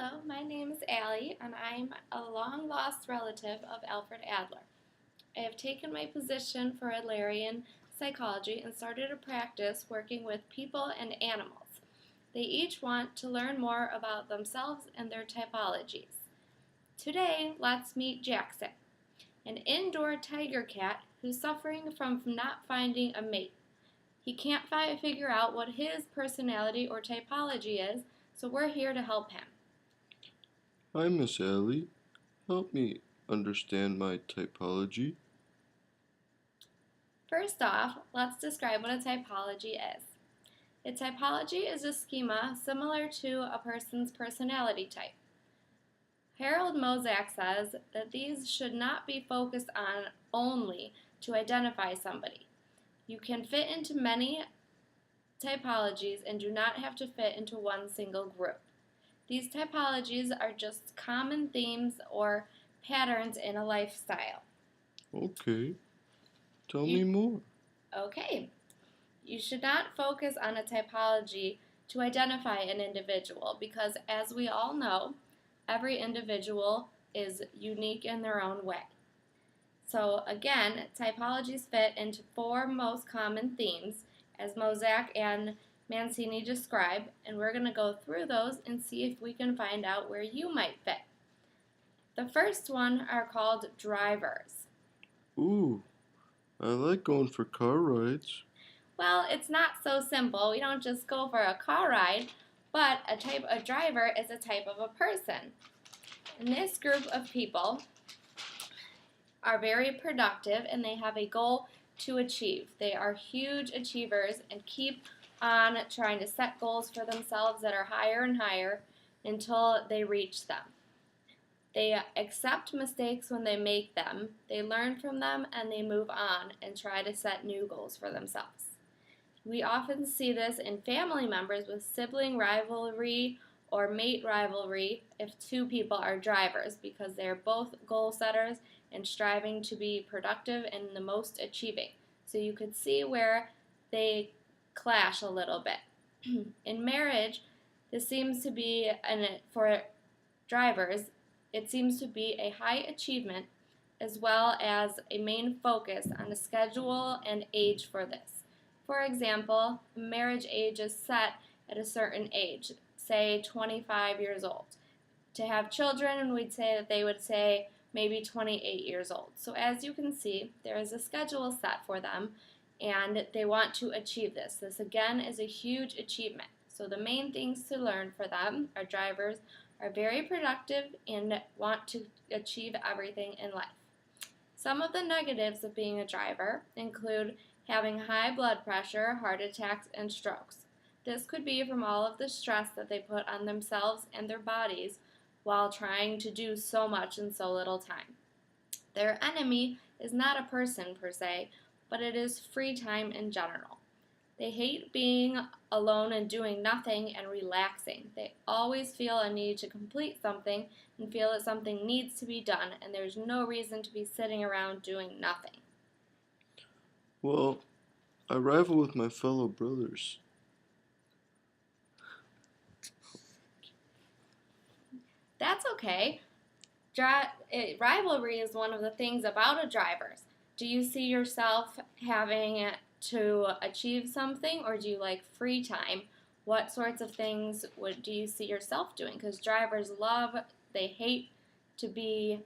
Hello, my name is Allie, and I'm a long-lost relative of Alfred Adler. I have taken my position for Adlerian Psychology and started a practice working with people and animals. They each want to learn more about themselves and their typologies. Today, let's meet Jackson, an indoor tiger cat who's suffering from not finding a mate. He can't figure out what his personality or typology is, so we're here to help him. Hi, Miss Allie. Help me understand my typology. First off, let's describe what a typology is. A typology is a schema similar to a person's personality type. Harold Mozak says that these should not be focused on only to identify somebody. You can fit into many typologies and do not have to fit into one single group. These typologies are just common themes or patterns in a lifestyle. Okay, tell me more. Okay. You should not focus on a typology to identify an individual because, as we all know, every individual is unique in their own way. So again, typologies fit into four most common themes, as Mozak and Mancini describe, and we're going to go through those and see if we can find out where you might fit. The first one are called drivers. Ooh, I like going for car rides. Well, it's not so simple. We don't just go for a car ride, but a driver is a type of a person. And this group of people are very productive and they have a goal to achieve. They are huge achievers and keep on trying to set goals for themselves that are higher and higher until they reach them. They accept mistakes when they make them, they learn from them, and they move on and try to set new goals for themselves. We often see this in family members with sibling rivalry or mate rivalry if two people are drivers because they are both goal setters and striving to be productive and the most achieving. So you could see where they clash a little bit. In marriage, this seems to be, for drivers, it seems to be a high achievement as well as a main focus on a schedule and age for this. For example, marriage age is set at a certain age, say 25 years old. To have children, we'd say that they would say maybe 28 years old. So as you can see, there is a schedule set for them, and they want to achieve this. This again is a huge achievement. So the main things to learn for them, our drivers, are very productive and want to achieve everything in life. Some of the negatives of being a driver include having high blood pressure, heart attacks, and strokes. This could be from all of the stress that they put on themselves and their bodies while trying to do so much in so little time. Their enemy is not a person per se, but it is free time in general. They hate being alone and doing nothing and relaxing. They always feel a need to complete something and feel that something needs to be done, and there's no reason to be sitting around doing nothing. Well, I rival with my fellow brothers. That's okay. Rivalry is one of the things about a driver's. Do you see yourself having to achieve something, or do you like free time? What sorts of things do you see yourself doing? Because drivers they hate to be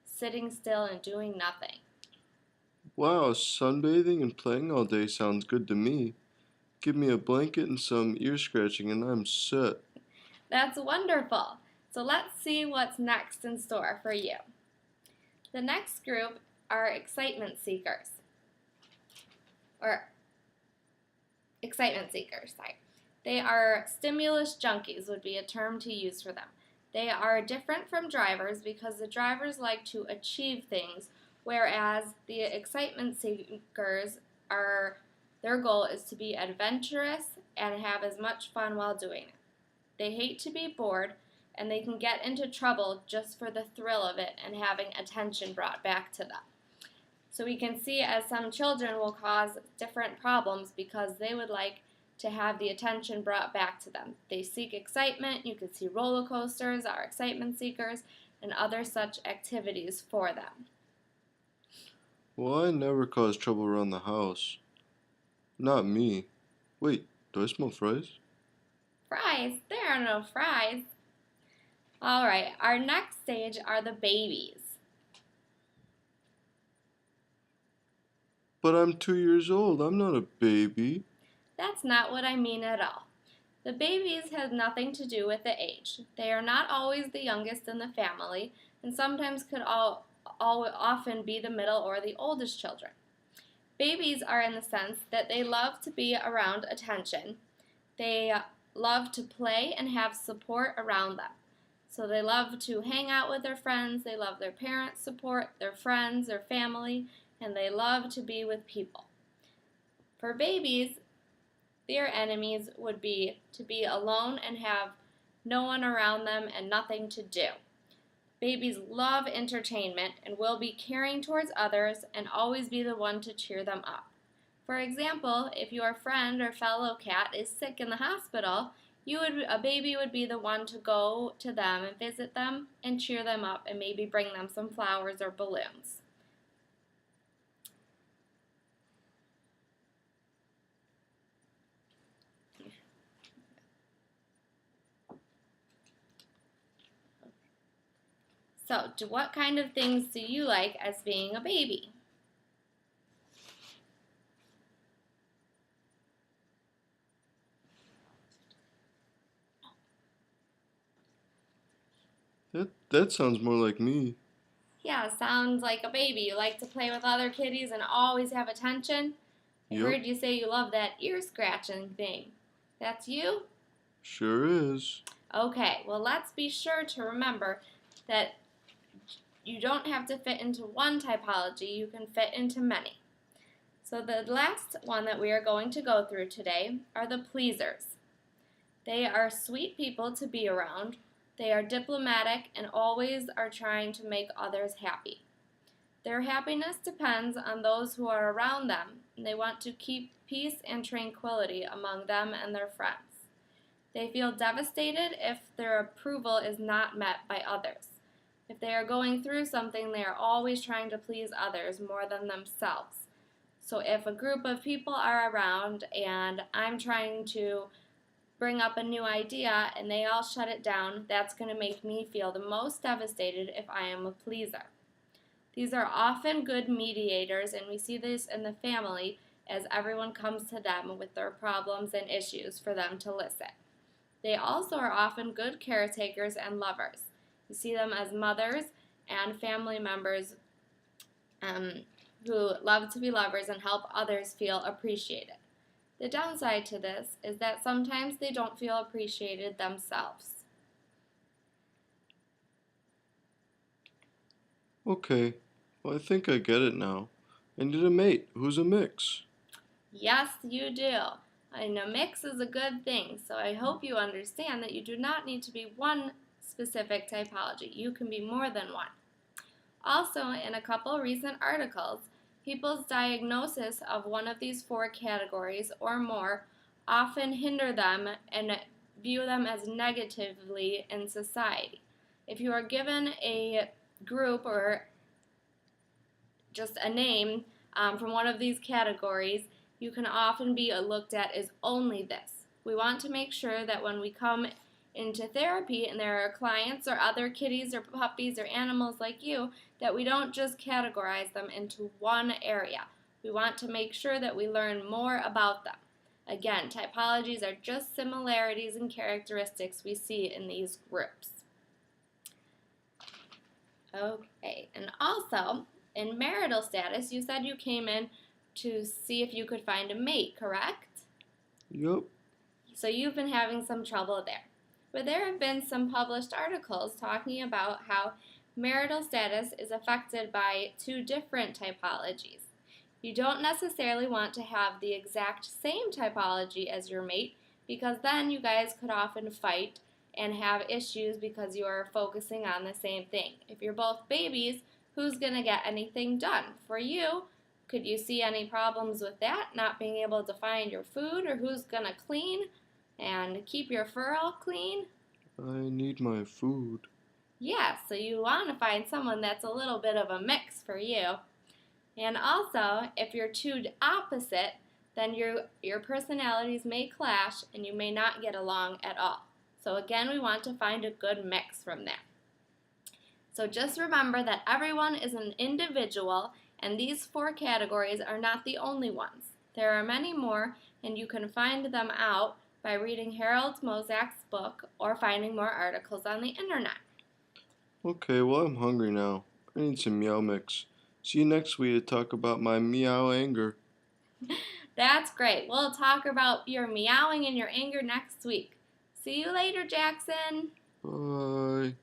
sitting still and doing nothing. Wow, sunbathing and playing all day sounds good to me. Give me a blanket and some ear scratching and I'm set. That's wonderful. So let's see what's next in store for you. The next group are excitement seekers. They are stimulus junkies would be a term to use for them. They are different from drivers because the drivers like to achieve things, whereas the excitement seekers their goal is to be adventurous and have as much fun while doing it. They hate to be bored, and they can get into trouble just for the thrill of it and having attention brought back to them. So we can see as some children will cause different problems because they would like to have the attention brought back to them. They seek excitement. You can see roller coasters are excitement seekers and other such activities for them. Well, I never cause trouble around the house. Not me. Wait, do I smell fries? Fries? There are no fries. All right, our next stage are the babies. But I'm 2 years old. I'm not a baby. That's not what I mean at all. The babies have nothing to do with the age. They are not always the youngest in the family, and sometimes could often be the middle or the oldest children. Babies are in the sense that they love to be around attention. They love to play and have support around them. So they love to hang out with their friends, they love their parents' support, their friends, their family, and they love to be with people. For babies, their enemies would be to be alone and have no one around them and nothing to do. Babies love entertainment and will be caring towards others and always be the one to cheer them up. For example, if your friend or fellow cat is sick in the hospital, a baby would be the one to go to them and visit them and cheer them up and maybe bring them some flowers or balloons. So, what kind of things do you like as being a baby? That sounds more like me. Yeah, sounds like a baby. You like to play with other kitties and always have attention. I Yep, heard you say you love that ear scratching thing. That's you? sure is. Okay, well, let's be sure to remember that you don't have to fit into one typology, you can fit into many. So the last one that we are going to go through today are the pleasers. They are sweet people to be around. They are diplomatic and always are trying to make others happy. Their happiness depends on those who are around them, and they want to keep peace and tranquility among them and their friends. They feel devastated if their approval is not met by others. If they are going through something, they are always trying to please others more than themselves. So if a group of people are around and I'm trying to bring up a new idea and they all shut it down, that's going to make me feel the most devastated if I am a pleaser. These are often good mediators, and we see this in the family as everyone comes to them with their problems and issues for them to listen. They also are often good caretakers and lovers. You see them as mothers and family members who love to be lovers and help others feel appreciated. The downside to this is that sometimes they don't feel appreciated themselves. Okay, well, I think I get it now. I need a mate who's a mix. Yes, you do. And a mix is a good thing, so I hope you understand that you do not need to be one specific typology. You can be more than one. Also, in a couple recent articles, people's diagnosis of one of these four categories or more often hinder them and view them as negatively in society. If you are given a group or just a name from one of these categories, you can often be looked at as only this. We want to make sure that when we come into therapy and there are clients or other kitties or puppies or animals like you, that we don't just categorize them into one area. We want to make sure that we learn more about them. Again, typologies are just similarities and characteristics we see in these groups. Okay, and also, in marital status, you said you came in to see if you could find a mate, correct? Yup. So you've been having some trouble there. But there have been some published articles talking about how marital status is affected by two different typologies. You don't necessarily want to have the exact same typology as your mate, because then you guys could often fight and have issues because you are focusing on the same thing. If you're both babies, who's going to get anything done? For you, Could you see any problems with that, not being able to find your food or who's going to clean and keep your fur all clean? I need my food. Yeah, so you want to find someone that's a little bit of a mix for you. And also, if you're too opposite, then your personalities may clash and you may not get along at all. So again, we want to find a good mix from there. So just remember that everyone is an individual, and these 4 categories are not the only ones. There are many more, and you can find them out by reading Harold Mozak's book or finding more articles on the internet. Okay, well, I'm hungry now. I need some meow mix. See you next week to talk about my meow anger. That's great. We'll talk about your meowing and your anger next week. See you later, Jackson. Bye.